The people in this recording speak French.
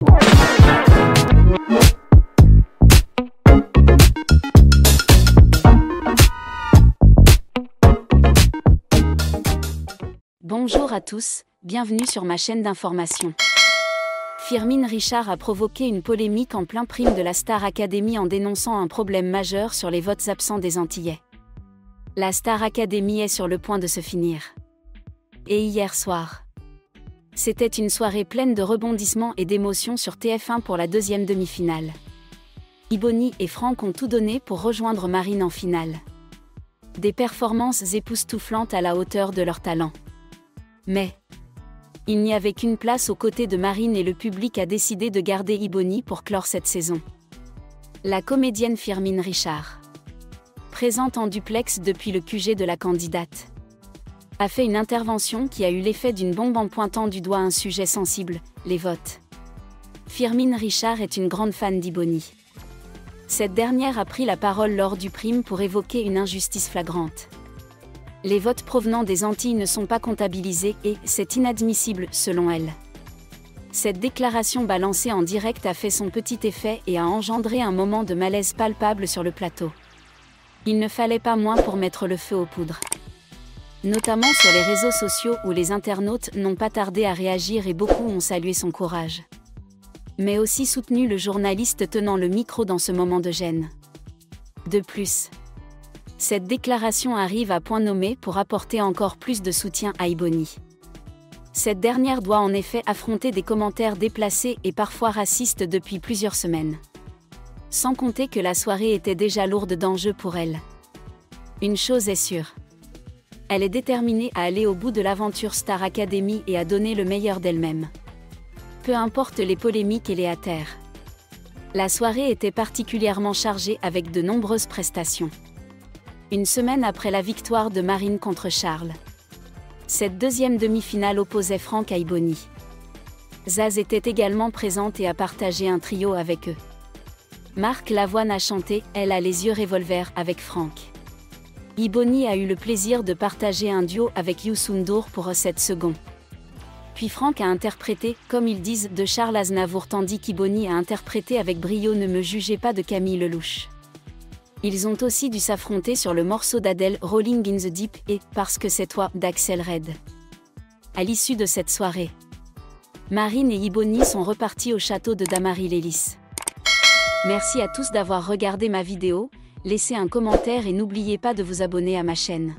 Bonjour à tous, bienvenue sur ma chaîne d'information. Firmin Richard a provoqué une polémique en plein prime de la Star Academy en dénonçant un problème majeur sur les votes absents des Antillais. La Star Academy est sur le point de se finir. Et hier soir, c'était une soirée pleine de rebondissements et d'émotions sur TF1 pour la deuxième demi-finale. Ibony et Franck ont tout donné pour rejoindre Marine en finale. Des performances époustouflantes à la hauteur de leur talent. Mais il n'y avait qu'une place aux côtés de Marine et le public a décidé de garder Ibony pour clore cette saison. La comédienne Firmin Richard, présente en duplex depuis le QG de la candidate, a fait une intervention qui a eu l'effet d'une bombe en pointant du doigt un sujet sensible, les votes. Firmin Richard est une grande fan d'Ibony. Cette dernière a pris la parole lors du prime pour évoquer une injustice flagrante. Les votes provenant des Antilles ne sont pas comptabilisés et c'est inadmissible selon elle. Cette déclaration balancée en direct a fait son petit effet et a engendré un moment de malaise palpable sur le plateau. Il ne fallait pas moins pour mettre le feu aux poudres. Notamment sur les réseaux sociaux où les internautes n'ont pas tardé à réagir et beaucoup ont salué son courage. Mais aussi soutenu le journaliste tenant le micro dans ce moment de gêne. De plus, cette déclaration arrive à point nommé pour apporter encore plus de soutien à Ibony. Cette dernière doit en effet affronter des commentaires déplacés et parfois racistes depuis plusieurs semaines. Sans compter que la soirée était déjà lourde d'enjeux pour elle. Une chose est sûre. Elle est déterminée à aller au bout de l'aventure Star Academy et à donner le meilleur d'elle-même. Peu importe les polémiques et les haters. La soirée était particulièrement chargée avec de nombreuses prestations. Une semaine après la victoire de Marine contre Charles, cette deuxième demi-finale opposait Franck à Ibony. Zaz était également présente et a partagé un trio avec eux. Marc Lavoine a chanté « Elle a les yeux revolver » avec Franck. Ibony a eu le plaisir de partager un duo avec Youssou N'Dour pour 7 secondes. Puis Franck a interprété « Comme ils disent » de Charles Aznavour tandis qu'Ibony a interprété avec brio « Ne me jugez pas » de Camille Lelouch. Ils ont aussi dû s'affronter sur le morceau d'Adèle, Rolling in the Deep, et Parce que c'est toi, d'Axel Red. À l'issue de cette soirée, Marine et Ibony sont repartis au château de Damary-Lélis. Merci à tous d'avoir regardé ma vidéo, laissez un commentaire et n'oubliez pas de vous abonner à ma chaîne.